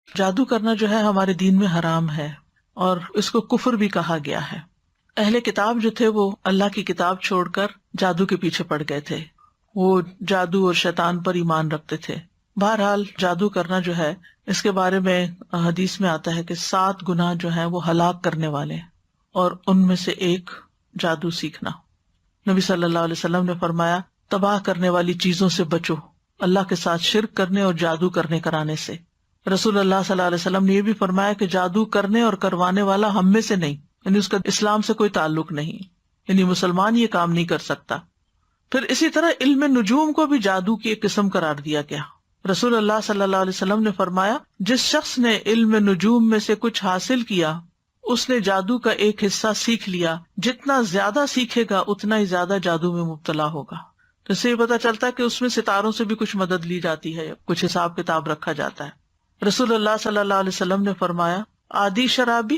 جادو کرنا جو ہے ہمارے دین میں حرام ہے، اور اس کو کفر بھی کہا گیا ہے۔ اہل کتاب جو تھے وہ اللہ کی کتاب چھوڑ کر جادو کے پیچھے پڑ گئے تھے، وہ جادو اور شیطان پر ایمان رکھتے تھے۔ بہرحال جادو کرنا جو ہے اس کے بارے میں حدیث میں آتا ہے کہ 7 گناہ جو ہیں وہ ہلاک کرنے والے ہیں، اور ان میں سے ایک جادو سیکھنا۔ نبی صلی اللہ علیہ وسلم نے فرمایا تباہ کرنے والی چیزوں سے بچو، اللہ کے ساتھ شرک کرنے اور جادو کرنے کرانے سے۔ رسول اللہ صلی اللہ علیہ وسلم نے یہ بھی فرمایا کہ جادو کرنے اور کروانے والا ہم میں سے نہیں، یعنی اس کا اسلام سے کوئی تعلق نہیں، یعنی مسلمان یہ کام نہیں کر سکتا۔ پھر اسی طرح علم نجوم کو بھی جادو کی ایک قسم قرار دیا گیا۔ رسول اللہ صلی اللہ علیہ وسلم نے فرمایا جس شخص نے علم نجوم میں سے کچھ حاصل کیا اس نے جادو کا ایک حصہ سیکھ لیا، جتنا زیادہ سیکھے گا اتنا ہی زیادہ جادو میں مبتلا ہوگا۔ تو اس سے یہ پتا چلتا ہے کہ اس میں ستاروں سے بھی کچھ مدد لی جاتی ہے، کچھ حساب کتاب رکھا جاتا ہے۔ رسول اللہ صلی اللہ علیہ وسلم نے فرمایا عادی شرابی،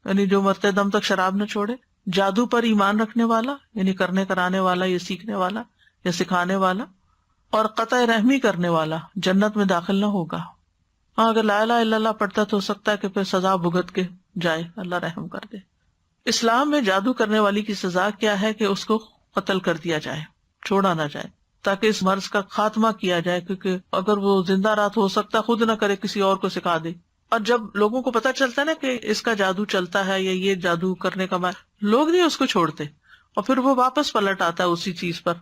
یعنی جو مرتے دم تک شراب نہ چھوڑے، جادو پر ایمان رکھنے والا، یعنی کرنے کرانے والا یا سیکھنے والا یا سکھانے والا، اور قطع رحمی کرنے والا جنت میں داخل نہ ہوگا۔ ہاں اگر لا الہ الا اللہ پڑھتا تو ہو سکتا ہے کہ پھر سزا بھگت کے جائے، اللہ رحم کر دے۔ اسلام میں جادو کرنے والی کی سزا کیا ہے کہ اس کو قتل کر دیا جائے، چھوڑا نہ جائے، تاکہ اس مرض کا خاتمہ کیا جائے، کیونکہ اگر وہ زندہ رات ہو سکتا خود نہ کرے، کسی اور کو سکھا دے۔ اور جب لوگوں کو پتہ چلتا ہے نا کہ اس کا جادو چلتا ہے یا یہ جادو کرنے کا لوگ نہیں اس کو چھوڑتے، اور پھر وہ واپس پلٹ آتا ہے اسی چیز پر۔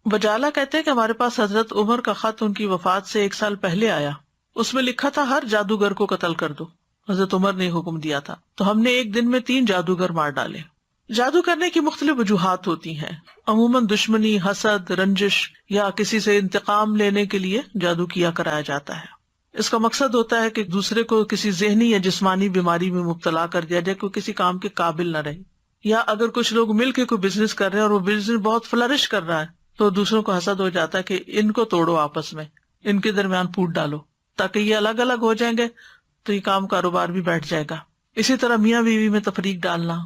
بجالہ کہتے ہیں کہ ہمارے پاس حضرت عمر کا خط ان کی وفات سے 1 سال پہلے آیا، اس میں لکھا تھا ہر جادوگر کو قتل کر دو۔ حضرت عمر نے حکم دیا تھا، تو ہم نے ایک دن میں 3 جادوگر مار ڈالے۔ جادو کرنے کی مختلف وجوہات ہوتی ہیں، عموماً دشمنی، حسد، رنجش یا کسی سے انتقام لینے کے لیے جادو کیا کرایا جاتا ہے۔ اس کا مقصد ہوتا ہے کہ دوسرے کو کسی ذہنی یا جسمانی بیماری میں مبتلا کر دیا جائے، کوئی کسی کام کے قابل نہ رہے۔ یا اگر کچھ لوگ مل کے کوئی بزنس کر رہے ہیں اور وہ بزنس بہت فلرش کر رہا ہے تو دوسروں کو حسد ہو جاتا ہے کہ ان کو توڑو، آپس میں ان کے درمیان پھوٹ ڈالو، تاکہ یہ الگ الگ ہو جائیں گے تو یہ کام کاروبار بھی بیٹھ جائے گا۔ اسی طرح میاں بیوی میں تفریق ڈالنا،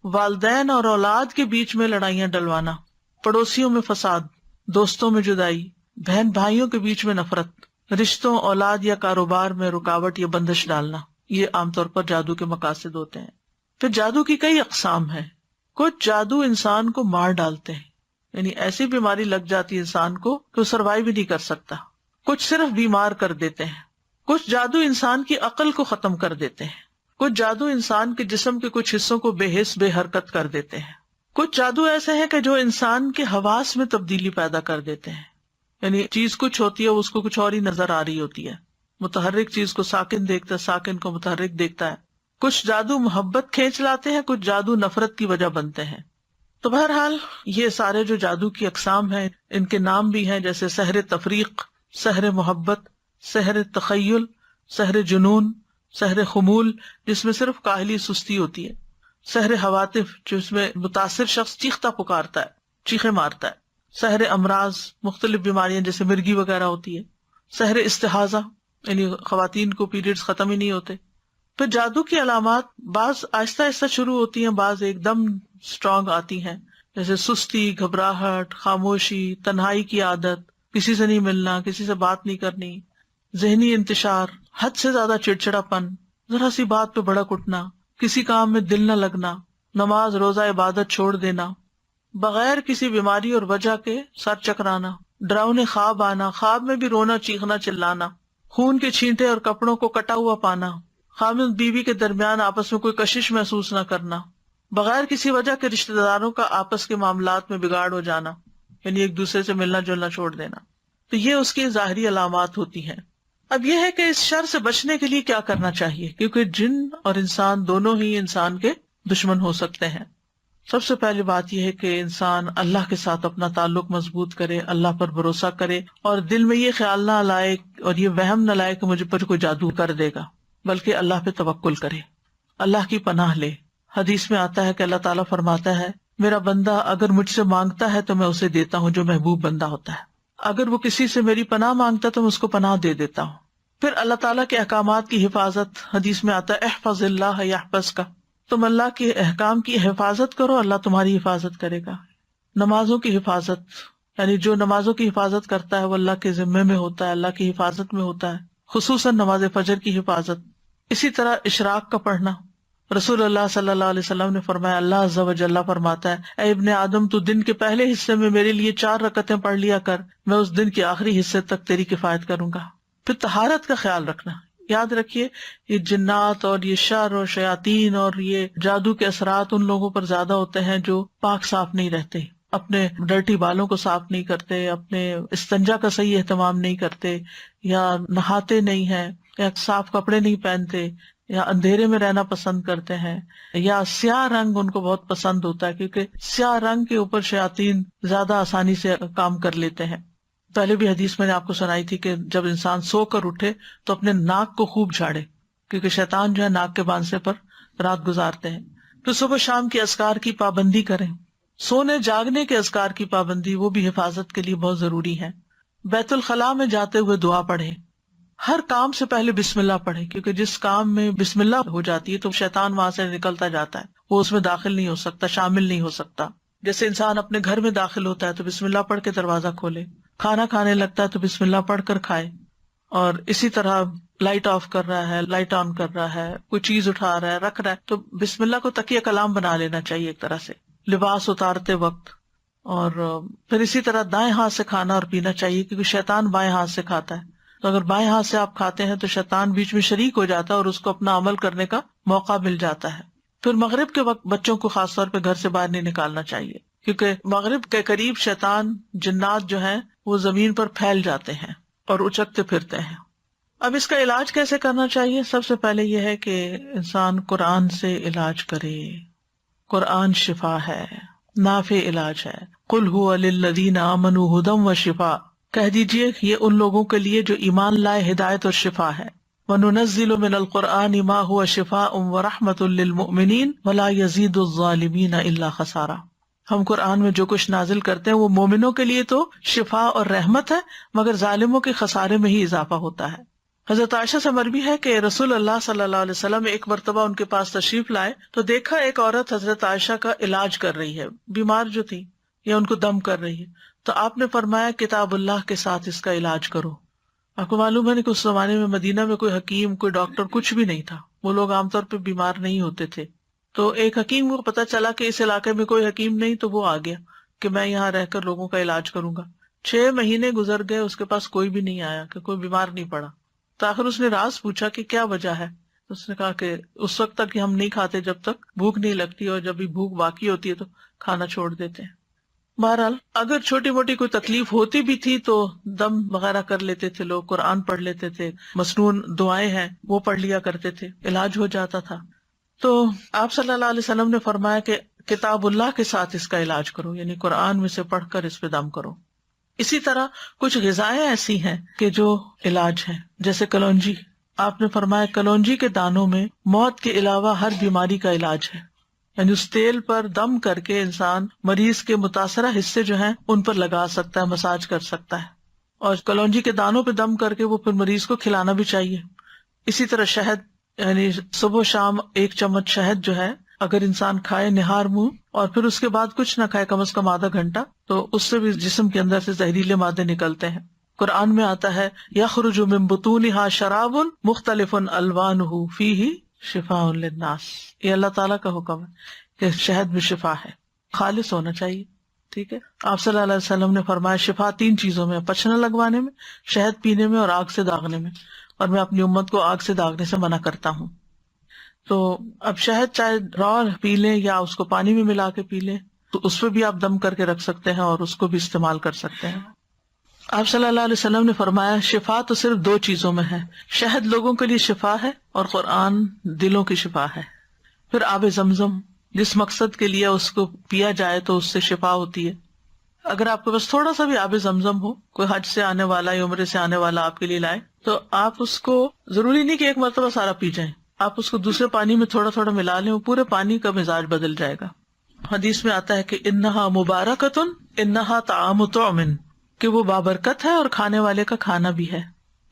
والدین اور اولاد کے بیچ میں لڑائیاں ڈلوانا، پڑوسیوں میں فساد، دوستوں میں جدائی، بہن بھائیوں کے بیچ میں نفرت، رشتوں، اولاد یا کاروبار میں رکاوٹ یا بندش ڈالنا، یہ عام طور پر جادو کے مقاصد ہوتے ہیں۔ پھر جادو کی کئی اقسام ہیں۔ کچھ جادو انسان کو مار ڈالتے ہیں، یعنی ایسی بیماری لگ جاتی ہے انسان کو کہ وہ سروائیو بھی نہیں کر سکتا۔ کچھ صرف بیمار کر دیتے ہیں۔ کچھ جادو انسان کی عقل کو ختم کر دیتے ہیں۔ کچھ جادو انسان کے جسم کے کچھ حصوں کو بے حس بے حرکت کر دیتے ہیں۔ کچھ جادو ایسے ہیں کہ جو انسان کے حواس میں تبدیلی پیدا کر دیتے ہیں، یعنی چیز کچھ ہوتی ہے اس کو کچھ اور ہی نظر آ رہی ہوتی ہے، متحرک چیز کو ساکن دیکھتا ہے، ساکن کو متحرک دیکھتا ہے۔ کچھ جادو محبت کھینچ لاتے ہیں، کچھ جادو نفرت کی وجہ بنتے ہیں۔ تو بہرحال یہ سارے جو جادو کی اقسام ہیں ان کے نام بھی ہیں، جیسے سحر تفریق، سحر محبت، سحر تخیل، سحر جنون، سحر خمول جس میں صرف کاہلی سستی ہوتی ہے، سحر حواتف جس میں متاثر شخص چیختا پکارتا ہے، چیخے مارتا ہے، سحر امراض مختلف بیماریاں جیسے مرگی وغیرہ ہوتی ہے، سحر استحاضہ یعنی خواتین کو پیریڈز ختم ہی نہیں ہوتے۔ پھر جادو کی علامات بعض آہستہ آہستہ شروع ہوتی ہیں، بعض ایک دم اسٹرانگ آتی ہیں، جیسے سستی، گھبراہٹ، خاموشی، تنہائی کی عادت، کسی سے نہیں ملنا، کسی سے بات نہیں کرنی، ذہنی انتشار، حد سے زیادہ چڑچڑا پن، ذرا سی بات پہ بھڑک اٹھنا، کسی کام میں دل نہ لگنا، نماز روزہ عبادت چھوڑ دینا، بغیر کسی بیماری اور وجہ کے سر چکرانا، ڈراؤنے خواب آنا، خواب میں بھی رونا، چیخنا، چلانا، خون کے چھینٹے اور کپڑوں کو کٹا ہوا پانا، خامد بیوی کے درمیان آپس میں کوئی کشش محسوس نہ کرنا، بغیر کسی وجہ کے رشتہ داروں کا آپس کے معاملات میں بگاڑ ہو جانا، یعنی ایک دوسرے سے ملنا جلنا چھوڑ دینا۔ تو یہ اس کی ظاہری علامات ہوتی ہیں۔ اب یہ ہے کہ اس شر سے بچنے کے لیے کیا کرنا چاہیے، کیونکہ جن اور انسان دونوں ہی انسان کے دشمن ہو سکتے ہیں۔ سب سے پہلی بات یہ ہے کہ انسان اللہ کے ساتھ اپنا تعلق مضبوط کرے، اللہ پر بھروسہ کرے، اور دل میں یہ خیال نہ لائے اور یہ وہم نہ لائے کہ مجھے پر کوئی جادو کر دے گا، بلکہ اللہ پہ توکل کرے، اللہ کی پناہ لے۔ حدیث میں آتا ہے کہ اللہ تعالیٰ فرماتا ہے میرا بندہ اگر مجھ سے مانگتا ہے تو میں اسے دیتا ہوں، جو محبوب بندہ ہوتا ہے۔ اگر وہ کسی سے میری پناہ مانگتا ہے تو میں اس کو پناہ دے دیتا ہوں۔ پھر اللہ تعالیٰ کے احکامات کی حفاظت، حدیث میں آتا ہے احفظ اللہ یحفظک، تم اللہ کے احکام کی حفاظت کرو، اللہ تمہاری حفاظت کرے گا۔ نمازوں کی حفاظت، یعنی جو نمازوں کی حفاظت کرتا ہے وہ اللہ کے ذمے میں ہوتا ہے، اللہ کی حفاظت میں ہوتا ہے۔ خصوصاً نماز فجر کی حفاظت. اسی طرح اشراق کا پڑھنا. رسول اللہ صلی اللہ علیہ وسلم نے فرمایا، اللہ عز و جل فرماتا ہے، اے ابن آدم تو دن کے پہلے حصے میں میرے لیے 4 رکعتیں پڑھ لیا کر، میں اس دن کے آخری حصے تک تیری کفایت کروں گا. پھر طہارت کا خیال رکھنا. یاد رکھیے یہ جنات اور یہ شر اور شیاطین اور یہ جادو کے اثرات ان لوگوں پر زیادہ ہوتے ہیں جو پاک صاف نہیں رہتے، اپنے ڈرٹی بالوں کو صاف نہیں کرتے، اپنے استنجا کا صحیح اہتمام نہیں کرتے، یا نہاتے نہیں ہیں، یا صاف کپڑے نہیں پہنتے، یا اندھیرے میں رہنا پسند کرتے ہیں، یا سیاہ رنگ ان کو بہت پسند ہوتا ہے کیونکہ سیاہ رنگ کے اوپر شیاطین زیادہ آسانی سے کام کر لیتے ہیں. پہلے بھی حدیث میں نے آپ کو سنائی تھی کہ جب انسان سو کر اٹھے تو اپنے ناک کو خوب جھاڑے کیونکہ شیطان جو ہے ناک کے باندھنے پر رات گزارتے ہیں. پھر صبح شام کے اذکار کی پابندی کریں. سونے جاگنے کے اذکار کی پابندی وہ بھی حفاظت کے لیے بہت ضروری ہے. بیت الخلاء میں جاتے ہوئے دعا پڑھیں. ہر کام سے پہلے بسم اللہ پڑھیں کیونکہ جس کام میں بسم اللہ ہو جاتی ہے تو شیطان وہاں سے نکلتا جاتا ہے، وہ اس میں داخل نہیں ہو سکتا، شامل نہیں ہو سکتا. جیسے انسان اپنے گھر میں داخل ہوتا ہے تو بسم اللہ پڑھ کے دروازہ کھولے، کھانا کھانے لگتا ہے تو بسم اللہ پڑھ کر کھائے، اور اسی طرح لائٹ آف کر رہا ہے، لائٹ آن کر رہا ہے، کوئی چیز اٹھا رہا ہے، رکھ رہا ہے تو بسم اللہ کو تکیہ کلام بنا لینا چاہیے ایک طرح سے لباس اتارتے وقت. اور پھر اسی طرح دائیں ہاتھ سے کھانا اور پینا چاہیے کیونکہ شیطان بائیں ہاتھ سے کھاتا ہے، تو اگر بائیں ہاتھ سے آپ کھاتے ہیں تو شیطان بیچ میں شریک ہو جاتا ہے اور اس کو اپنا عمل کرنے کا موقع مل جاتا ہے. پھر مغرب کے وقت بچوں کو خاص طور پہ گھر سے باہر نہیں نکالنا چاہیے کیونکہ مغرب کے قریب شیطان جنات جو ہیں وہ زمین پر پھیل جاتے ہیں اور اچکتے پھرتے ہیں. اب اس کا علاج کیسے کرنا چاہیے؟ سب سے پہلے یہ ہے کہ انسان قرآن سے علاج کرے. قرآن شفا ہے، نافع علاج ہے. قل هو للذین آمنوا ھدی وشفاء، کہہ دیجئے یہ ان لوگوں کے لیے جو ایمان لائے ہدایت اور شفا ہے. وَنُنَزِّلُ مِنَ الْقُرْآنِ مَا هُوَ شِفَاءٌ وَرَحْمَةٌ لِّلْمُؤْمِنِينَ وَلَا يَزِيدُ الظَّالِمِينَ إِلَّا خَسَارًا. ہم قرآن میں جو کچھ نازل کرتے ہیں وہ مومنوں کے لیے تو شفا اور رحمت ہے مگر ظالموں کے خسارے میں ہی اضافہ ہوتا ہے. حضرت عائشہ سے مروی ہے کہ رسول اللہ صلی اللہ علیہ وسلم ایک مرتبہ ان کے پاس تشریف لائے تو دیکھا ایک عورت حضرت عائشہ کا علاج کر رہی ہے، بیمار جو تھی یا ان کو دم کر رہی ہے. تو آپ نے فرمایا کتاب اللہ کے ساتھ اس کا علاج کرو. آپ کو معلوم ہے کہ اس زمانے میں مدینہ میں کوئی حکیم کوئی ڈاکٹر کچھ بھی نہیں تھا، وہ لوگ عام طور پہ بیمار نہیں ہوتے تھے. تو ایک حکیم کو پتا چلا کہ اس علاقے میں کوئی حکیم نہیں تو وہ آ گیا کہ میں یہاں رہ کر لوگوں کا علاج کروں گا. 6 مہینے گزر گئے، اس کے پاس کوئی بھی نہیں آیا کہ کوئی بیمار نہیں پڑا. تو آخر اس نے راز پوچھا کہ کیا وجہ ہے. اس نے کہا کہ اس وقت تک ہم نہیں کھاتے جب تک بھوک نہیں لگتی، اور جب بھی بھوک باقی ہوتی ہے تو کھانا چھوڑ دیتے ہیں. بہرحال اگر چھوٹی موٹی کوئی تکلیف ہوتی بھی تھی تو دم وغیرہ کر لیتے تھے لوگ، قرآن پڑھ لیتے تھے، مسنون دعائیں ہیں وہ پڑھ لیا کرتے تھے، علاج ہو جاتا تھا. تو آپ صلی اللہ علیہ وسلم نے فرمایا کہ کتاب اللہ کے ساتھ اس کا علاج کرو، یعنی قرآن میں سے پڑھ کر اس پہ دم کرو. اسی طرح کچھ غذائیں ایسی ہیں کہ جو علاج ہیں، جیسے کلونجی. آپ نے فرمایا کلونجی کے دانوں میں موت کے علاوہ ہر بیماری کا علاج ہے، یعنی اس تیل پر دم کر کے انسان مریض کے متاثرہ حصے جو ہیں ان پر لگا سکتا ہے، مساج کر سکتا ہے. اور کلونجی کے دانوں پہ دم کر کے وہ پھر مریض کو کھلانا بھی چاہیے. اسی طرح شہد، یعنی صبح و شام 1 چمچ شہد جو ہے اگر انسان کھائے نہار منہ اور پھر اس کے بعد کچھ نہ کھائے کم از کم آدھا گھنٹہ، تو اس سے بھی جسم کے اندر سے زہریلے مادے نکلتے ہیں. قرآن میں آتا ہے یخرج من بطونها شراب مختلف الوانہ فیہ شفاء للناس. یہ اللہ تعالیٰ کا حکم ہے کہ شہد میں شفا ہے، خالص ہونا چاہیے. ٹھیک ہے، آپ صلی اللہ علیہ وسلم نے فرمایا شفا 3 چیزوں میں، پچھنا لگوانے میں، شہد پینے میں، اور آگ سے داغنے میں. اور میں اپنی امت کو آگ سے داغنے سے منع کرتا ہوں. تو اب شہد چاہے را پی لیں یا اس کو پانی میں ملا کے پی لیں، تو اس پہ بھی آپ دم کر کے رکھ سکتے ہیں اور اس کو بھی استعمال کر سکتے ہیں. آپ صلی اللہ علیہ وسلم نے فرمایا شفا تو صرف 2 چیزوں میں ہے، شہد لوگوں کے لیے شفا ہے اور قرآن دلوں کی شفا ہے. پھر آب زمزم جس مقصد کے لیے اس کو پیا جائے تو اس سے شفا ہوتی ہے. اگر آپ کے پاس تھوڑا سا بھی آب زمزم ہو، کوئی حج سے آنے والا یا عمرے سے آنے والا آپ کے لیے لائے، تو آپ اس کو ضروری نہیں کہ ایک مرتبہ سارا پی جائیں، آپ اس کو دوسرے پانی میں تھوڑا تھوڑا ملا لیں، وہ پورے پانی کا مزاج بدل جائے گا. حدیث میں آتا ہے کہ انہا مبارکتن انہا طعام طعم، کہ وہ بابرکت ہے اور کھانے والے کا کھانا بھی ہے.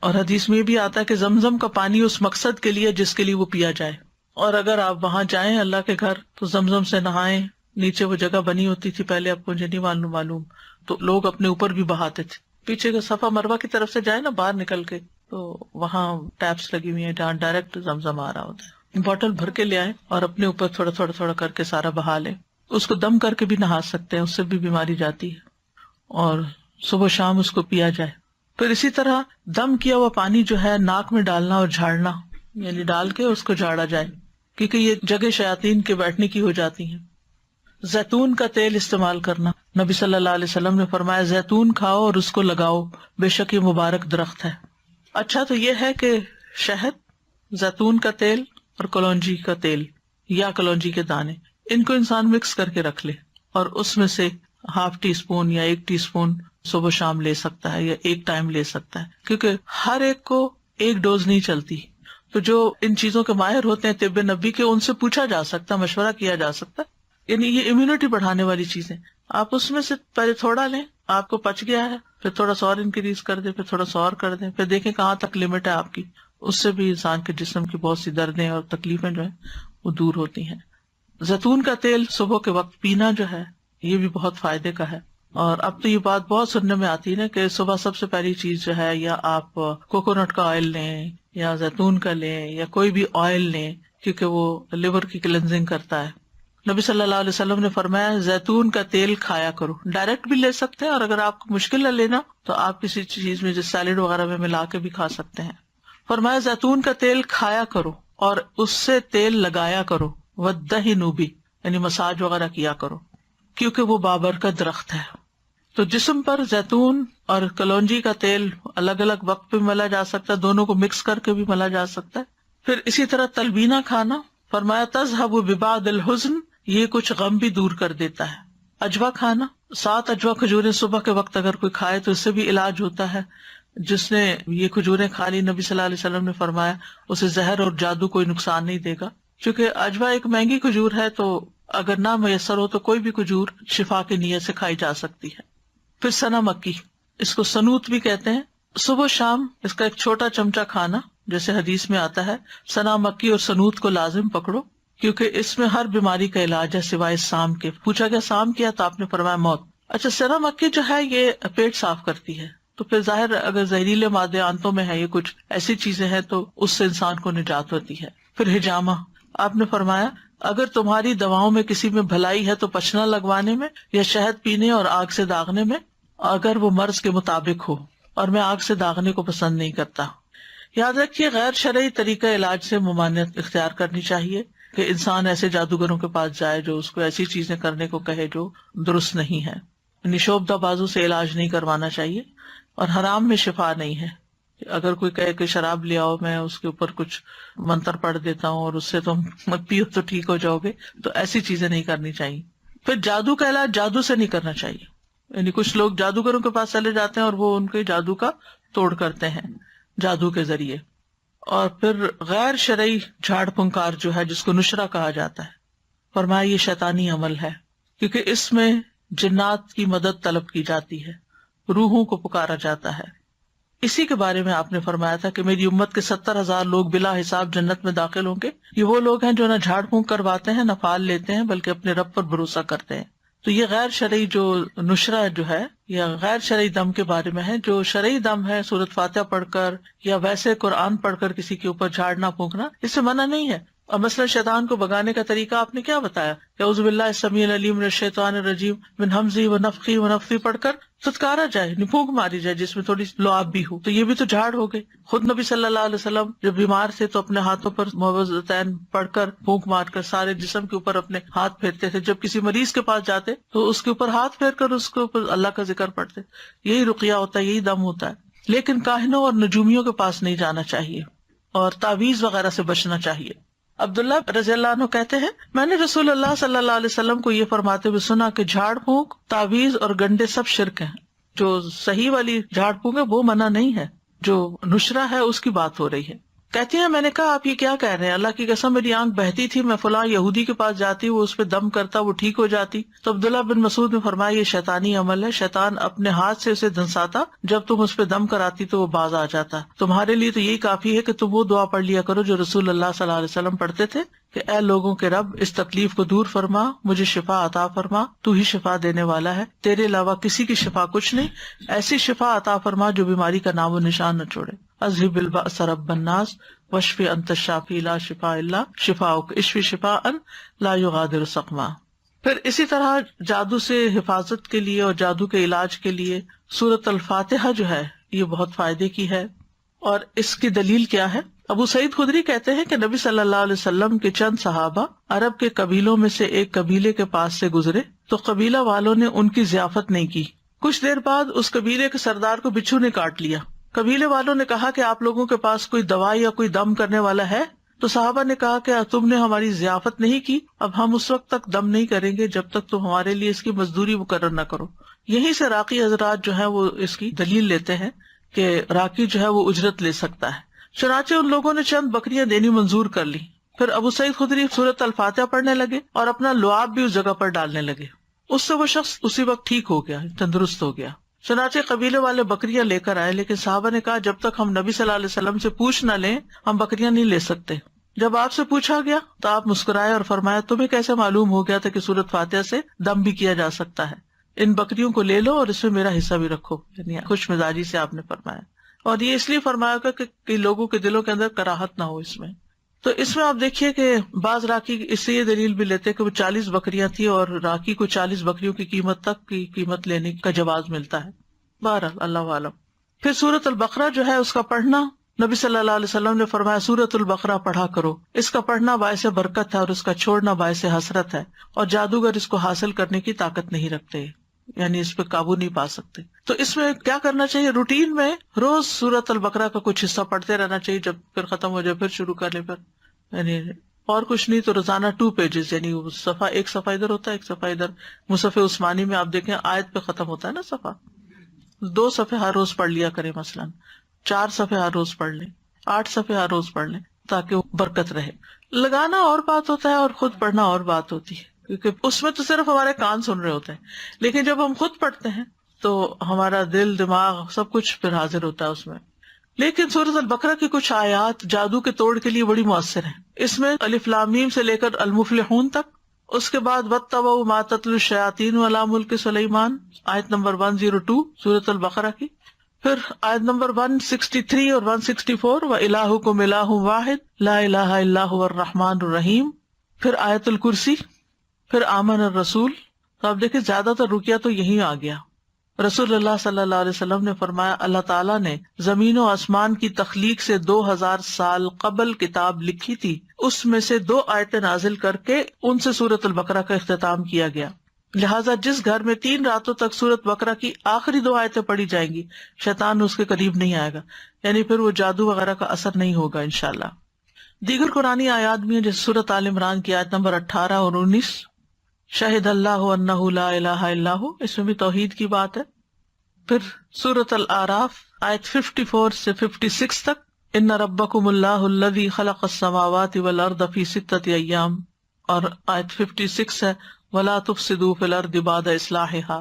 اور حدیث میں بھی آتا ہے کہ زمزم کا پانی اس مقصد کے لیے جس کے لیے وہ پیا جائے. اور اگر آپ وہاں جائیں اللہ کے گھر تو زمزم سے نہائیں. نیچے وہ جگہ بنی ہوتی تھی پہلے، آپ کو مجھے نہیں معلوم، تو لوگ اپنے اوپر بھی بہاتے تھے. پیچھے کا صفا مروہ کی طرف سے جائے نا باہر نکل کے، تو وہاں ٹیپس لگی ہوئی ہیں جہاں ڈائریکٹ زمزم آ رہا ہوتا ہے. بوٹل بھر کے لے آئیں اور اپنے اوپر تھوڑا تھوڑا تھوڑا کر کے سارا بہا لیں. اس کو دم کر کے بھی نہا سکتے ہیں, اس سے بھی بیماری جاتی ہے, اور صبح شام اس کو پیا جائے. پھر اسی طرح دم کیا ہوا پانی جو ہے ناک میں ڈالنا اور جھاڑنا, یعنی ڈال کے اس کو جھاڑا جائے, کیونکہ یہ جگہ شیاطین کے بیٹھنے کی ہو جاتی ہیں. زیتون کا تیل استعمال کرنا, نبی صلی اللہ علیہ وسلم نے فرمایا زیتون کھاؤ اور اس کو لگاؤ, بے شک یہ مبارک درخت ہے. اچھا تو یہ ہے کہ شہد, زیتون کا تیل اور کلونجی کا تیل یا کلونجی کے دانے, ان کو انسان مکس کر کے رکھ لے اور اس میں سے ½ ٹی اسپون یا 1 ٹی اسپون صبح شام لے سکتا ہے یا ایک ٹائم لے سکتا ہے, کیونکہ ہر ایک کو ایک ڈوز نہیں چلتی. تو جو ان چیزوں کے ماہر ہوتے ہیں طب نبی کے, ان سے پوچھا جا سکتا, مشورہ کیا جا سکتا. یعنی یہ امیونٹی بڑھانے والی چیزیں, آپ اس میں سے پہلے تھوڑا لیں, آپ کو پچ گیا ہے, پھر تھوڑا سا اور انکریز کر دیں, پھر تھوڑا سا اور کر دیں, پھر دیکھیں کہاں تک لمٹ ہے آپ کی. اس سے بھی انسان کے جسم کی بہت سی دردیں اور تکلیفیں جو ہیں وہ دور ہوتی ہیں. زیتون کا تیل صبح کے وقت پینا جو ہے یہ بھی بہت فائدے کا ہے. اور اب تو یہ بات بہت سننے میں آتی ہے نا کہ صبح سب سے پہلی چیز جو ہے, یا آپ کوکونٹ کا آئل لیں یا زیتون کا لیں یا کوئی بھی آئل لیں, کیونکہ وہ لیور کی کلینزنگ کرتا ہے. نبی صلی اللہ علیہ وسلم نے فرمایا زیتون کا تیل کھایا کرو. ڈائریکٹ بھی لے سکتے ہیں, اور اگر آپ کو مشکل ہے لینا تو آپ کسی چیز میں جیسے سیلیڈ وغیرہ میں ملا کے بھی کھا سکتے ہیں. فرمایا زیتون کا تیل کھایا کرو اور اس سے تیل لگایا کرو, وَدَّهِنُوا بِهِ, یعنی مساج وغیرہ کیا کرو, کیونکہ وہ بابرکت درخت ہے. تو جسم پر زیتون اور کلونجی کا تیل الگ الگ وقت پہ ملا جا سکتا ہے, دونوں کو مکس کر کے بھی ملا جا سکتا ہے. پھر اسی طرح تلبینہ کھانا, فرمایا تذهب ببعض الحزن, یہ کچھ غم بھی دور کر دیتا ہے. اجوا کھانا, 7 اجوا کھجوریں صبح کے وقت اگر کوئی کھائے تو اس سے بھی علاج ہوتا ہے. جس نے یہ کھجوریں کھا لی, نبی صلی اللہ علیہ وسلم نے فرمایا اسے زہر اور جادو کوئی نقصان نہیں دے گا. چونکہ اجوا ایک مہنگی کھجور ہے, تو اگر نہ میسر ہو تو کوئی بھی کھجور شفا کی نیت سے کھائی جا سکتی ہے. پھر سنا مکی, اس کو سنوت بھی کہتے ہیں. صبح شام اس کا ایک چھوٹا چمچہ کھانا, جیسے حدیث میں آتا ہے سنا مکی اور سنوت کو لازم پکڑو, کیونکہ اس میں ہر بیماری کا علاج ہے سوائے سام کے. پوچھا گیا سام کیا, تو آپ نے فرمایا موت. اچھا سنا مکی جو ہے یہ پیٹ صاف کرتی ہے, تو پھر ظاہر اگر زہریلے مادے آنتوں میں ہے, یہ کچھ ایسی چیزیں ہیں تو اس سے انسان کو نجات ہوتی ہے. پھر ہجامہ, آپ نے فرمایا اگر تمہاری دواؤں میں کسی میں بھلائی ہے تو پچنا لگوانے میں یا شہد پینے اور آگ سے داغنے میں, اگر وہ مرض کے مطابق ہو, اور میں آگ سے داغنے کو پسند نہیں کرتا. یاد رکھیے غیر شرعی طریقہ علاج سے ممانعت اختیار کرنی چاہیے, کہ انسان ایسے جادوگروں کے پاس جائے جو اس کو ایسی چیزیں کرنے کو کہے جو درست نہیں ہے. نشوبدہ بازو سے علاج نہیں کروانا چاہیے, اور حرام میں شفا نہیں ہے. اگر کوئی کہے کہ شراب لے آؤ, میں اس کے اوپر کچھ منتر پڑھ دیتا ہوں اور اس سے تم مت پیو تو ٹھیک ہو جاؤ گے, تو ایسی چیزیں نہیں کرنی چاہیے. پھر جادو کا علاج جادو سے نہیں کرنا چاہیے, یعنی کچھ لوگ جادوگروں کے پاس چلے جاتے ہیں اور وہ ان کے جادو کا توڑ کرتے ہیں جادو کے ذریعے. اور پھر غیر شرعی جھاڑ پھنکار جو ہے, جس کو نشرہ کہا جاتا ہے, فرمایا یہ شیطانی عمل ہے, کیونکہ اس میں جنات کی مدد طلب کی جاتی ہے, روحوں کو پکارا جاتا ہے. اسی کے بارے میں آپ نے فرمایا تھا کہ میری امت کے 70,000 لوگ بلا حساب جنت میں داخل ہوں گے. یہ وہ لوگ ہیں جو نہ جھاڑ پھونک کرواتے ہیں نہ پھال لیتے ہیں, بلکہ اپنے رب پر بھروسہ کرتے ہیں. تو یہ غیر شرعی جو نشرہ جو ہے یا غیر شرعی دم کے بارے میں ہے. جو شرعی دم ہے سورۃ فاتحہ پڑھ کر یا ویسے قرآن پڑھ کر کسی کے اوپر جھاڑنا پھونکنا, اس سے منع نہیں ہے. اور مثلا شیطان کو بگانے کا طریقہ آپ نے کیا بتایا, اعوذ باللہ السمیع العلیم من الشیطان الرجیم من ہمزہ ونفخہ ونفثہ پڑھ کر ستکارا جائے, پھونک ماری جائے جس میں تھوڑی لعاب بھی ہو, تو یہ بھی تو جھاڑ ہو گئے. خود نبی صلی اللہ علیہ وسلم جب بیمار تھے تو اپنے ہاتھوں پر معوذتین پڑھ کر پھونک مار کر سارے جسم کے اوپر اپنے ہاتھ پھیرتے تھے. جب کسی مریض کے پاس جاتے تو اس کے اوپر ہاتھ پھیر کر اس کے اوپر اللہ کا ذکر پڑھتے. یہی رقیہ ہوتا ہے, یہی دم ہوتا ہے. لیکن کاہنوں اور نجومیوں کے پاس نہیں جانا چاہیے, اور تعویذ وغیرہ سے بچنا چاہیے. عبداللہ رضی اللہ عنہ کہتے ہیں میں نے رسول اللہ صلی اللہ علیہ وسلم کو یہ فرماتے ہوئے سنا کہ جھاڑ پھونک, تعویذ اور گنڈے سب شرک ہیں. جو صحیح والی جھاڑ پھونک ہے وہ منع نہیں ہے, جو نشرہ ہے اس کی بات ہو رہی ہے. کہتی ہیں میں نے کہا آپ یہ کیا کہہ رہے ہیں, اللہ کی قسم میری آنکھ بہتی تھی, میں فلاں یہودی کے پاس جاتی, وہ اس پہ دم کرتا, وہ ٹھیک ہو جاتی. تو عبداللہ بن مسعود نے فرمایا یہ شیطانی عمل ہے, شیطان اپنے ہاتھ سے اسے دھنساتا, جب تم اس پہ دم کراتی تو وہ باز آ جاتا. تمہارے لیے تو یہی کافی ہے کہ تم وہ دعا پڑھ لیا کرو جو رسول اللہ صلی اللہ علیہ وسلم پڑھتے تھے, کہ اے لوگوں کے رب اس تکلیف کو دور فرما, مجھے شفا عطا فرما, تو ہی شفا دینے والا ہے, تیرے علاوہ کسی کی شفا کچھ نہیں, ایسی شفا عطا فرما جو بیماری کا نام و نشان نہ چھوڑے. اذهب البأس رب الناس واشف انت الشافی لا شفاء الا شفاؤک اشف شفاء لا یغادر سقما۔ پھر اسی طرح جادو سے حفاظت کے لیے اور جادو کے علاج کے لیے سورۃ الفاتحہ جو ہے یہ بہت فائدے کی ہے۔ اور اس کی دلیل کیا ہے؟ ابو سعید خدری کہتے ہیں کہ نبی صلی اللہ علیہ وسلم کے چند صحابہ عرب کے قبیلوں میں سے ایک قبیلے کے پاس سے گزرے تو قبیلہ والوں نے ان کی ضیافت نہیں کی۔ کچھ دیر بعد اس قبیلے کے سردار کو بچھو نے کاٹ لیا۔ قبیلے والوں نے کہا کہ آپ لوگوں کے پاس کوئی دوائی یا کوئی دم کرنے والا ہے؟ تو صحابہ نے کہا کہ تم نے ہماری ضیافت نہیں کی، اب ہم اس وقت تک دم نہیں کریں گے جب تک تم ہمارے لیے اس کی مزدوری مقرر نہ کرو۔ یہیں سے راقی حضرات جو ہے وہ اس کی دلیل لیتے ہیں کہ راقی جو ہے وہ اجرت لے سکتا ہے۔ چنانچہ ان لوگوں نے چند بکریاں دینی منظور کر لی۔ پھر ابو سعید خدری سورۃ الفاتحہ پڑھنے لگے اور اپنا لعاب بھی اس جگہ پر ڈالنے لگے۔ اس سے وہ شخص اسی وقت ٹھیک ہو گیا، تندرست ہو گیا۔ چنانچہ قبیلے والے بکریاں لے کر آئے، لیکن صحابہ نے کہا جب تک ہم نبی صلی اللہ علیہ وسلم سے پوچھ نہ لیں ہم بکریاں نہیں لے سکتے۔ جب آپ سے پوچھا گیا تو آپ مسکرائے اور فرمایا تمہیں کیسے معلوم ہو گیا تھا کہ سورۃ فاتحہ سے دم بھی کیا جا سکتا ہے؟ ان بکریوں کو لے لو اور اس میں میرا حصہ بھی رکھو، یعنی خوش مزاجی سے آپ نے فرمایا۔ اور یہ اس لیے فرمایا گا کہ لوگوں کے دلوں کے اندر کراہت نہ ہو اس میں۔ تو اس میں آپ دیکھیے کہ بعض راکی اس سے یہ دلیل بھی لیتے کہ وہ 40 بکریاں تھی اور راکی کو 40 بکریوں کی قیمت تک کی قیمت لینے کا جواز ملتا ہے۔ بہرحال اللہ عالم۔ پھر سورۃ البقرہ جو ہے اس کا پڑھنا، نبی صلی اللہ علیہ وسلم نے فرمایا سورۃ البقرہ پڑھا کرو، اس کا پڑھنا باعث برکت ہے اور اس کا چھوڑنا باعث حسرت ہے، اور جادوگر اس کو حاصل کرنے کی طاقت نہیں رکھتے، یعنی اس پہ قابو نہیں پا سکتے۔ تو اس میں کیا کرنا چاہیے؟ روٹین میں روز سورۃ البقرہ کا کچھ حصہ پڑھتے رہنا چاہیے، جب پھر ختم ہو جائے پھر شروع کر لیں، پھر یعنی اور کچھ نہیں تو روزانہ 2 پیجز، یعنی ایک صفحہ ادھر ہوتا ہے ایک صفحہ ادھر۔ مصحف عثمانی میں آپ دیکھیں آیت پہ ختم ہوتا ہے نا صفحہ، 2 صفحے ہر روز پڑھ لیا کریں، مثلاً 4 صفحے ہر روز پڑھ لیں، 8 صفحے ہر روز پڑھ لیں تاکہ وہ برکت رہے۔ لگانا اور بات ہوتا ہے اور خود پڑھنا اور بات ہوتی ہے، کیونکہ اس میں تو صرف ہمارے کان سن رہے ہوتے ہیں، لیکن جب ہم خود پڑھتے ہیں تو ہمارا دل دماغ سب کچھ پھر حاضر ہوتا ہے اس میں۔ لیکن سورۃ البقرہ کی کچھ آیات جادو کے توڑ کے لیے بڑی مؤثر ہیں۔ اس میں الف لام میم سے لے کر المفلحون تک، اس کے بعد واتبعوا ما تتلو الشیاطین علی ملک سلیمان آیت نمبر 102 سورۃ البقرہ کی، پھر آیت نمبر 163 اور 164 وَإِلَٰهُكُمْ إِلَٰهٌ وَاحِدٌ لَا إِلَٰهَ إِلَّا هُوَ الرَّحْمَٰنُ الرَّحِيمُ، پھر آیت الکرسی، پھر آمن الرسول۔ تو آپ دیکھیں زیادہ تر رکیہ تو یہی آ گیا۔ رسول اللہ صلی اللہ علیہ وسلم نے فرمایا اللہ تعالیٰ نے زمین و آسمان کی تخلیق سے 2000 سال قبل کتاب لکھی تھی، اس میں سے 2 آیتیں نازل کر کے ان سے سورۃ البقرہ کا اختتام کیا گیا، لہٰذا جس گھر میں 3 راتوں تک سورۃ بقرہ کی آخری 2 آیتیں پڑھی جائیں گی شیطان اس کے قریب نہیں آئے گا، یعنی پھر وہ جادو وغیرہ کا اثر نہیں ہوگا انشاءاللہ۔ دیگر قرآنی آیات بھی ہیں جیسے سورۃ آل عمران کی آیت نمبر 18 اور 19، شہد اللہ انہ لا الہ الا ہو، اس میں بھی توحید کی بات ہے۔ پھر سورۃ الاعراف آیت 54 سے 56 تک، ان ربکم اللہ الذی خلق السماوات والارض فی 6 ایام، اور آیت 56 ہے ولا تفسدوا فی الارض بعد اصلاحها۔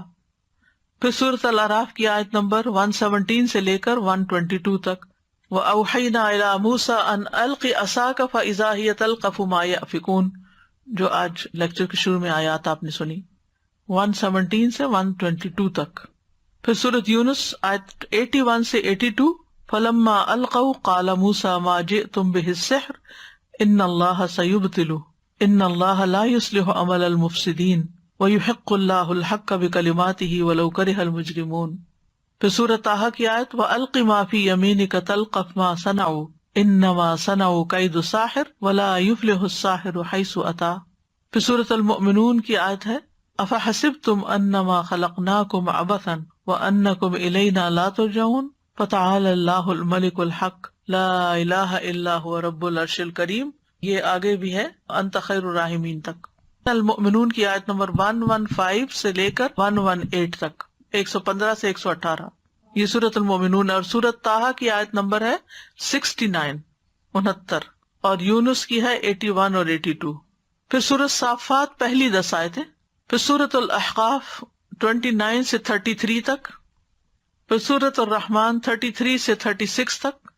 پھر سورۃ الاعراف کی آیت نمبر 117 سے لے کر 122 تک، وأوحینا الی موسیٰ ان الق عصاک فاذا ہی تلقف ما یأفکون، جو آج لیکچر کے شروع میں آیات آپ نے سنی، 117 سے 122 تک۔ پھر سورۃ یونس آیت 81 سے 82، فلما القوا قال موسیٰ ما جئتم بہ السحر ان اللہ سیبطلہ ان اللہ لا یصلح عمل المفسدین ویحق اللہ الحق بکلماتہ ولو کرہ المجرمون۔ پھر سورۃ طٰہٰ کی آیت وَأَلْقِ مَا فِي يَمِينِكَ تَلْقَفْ مَا صَنَعُوا إِنَّمَا صَنَعُوا كَيْدُ سَاحِرٍ وَلَا يُفْلِحُ السَّاحِرُ حَيْثُ أَتَىٰ۔ پھر سورۃ المؤمنون کی آیت ہے أَفَحَسِبْتُمْ أَنَّمَا خَلَقْنَاكُمْ عَبَثًا وَأَنَّكُمْ إِلَيْنَا لَا تُرْجَعُونَ فَتَعَالَى اللَّهُ الْمَلِكُ الْحَقُّ لَا إِلَٰهَ إِلَّا هُوَ رَبُّ الْعَرْشِ الْكَرِيمِ۔ یہ آگے بھی ہے أَنْتَ خَيْرُ الرَّاحِمِينَ تک۔ المؤمنون کی آیت نمبر 115 سے لے کر 118 تک، 115 سے 118، یہ سورۃ المؤمنون۔ اور سورۃ طٰہٰ کی آیت نمبر ہے 69 اور یونس کی ہے 81 اور 82۔ پھر سورۃ صافات پہلی 10 آیتیں، پھر سورۃ الاحقاف 29 سے 33 تک، پھر سورۃ الرحمن 33 سے 36 تک،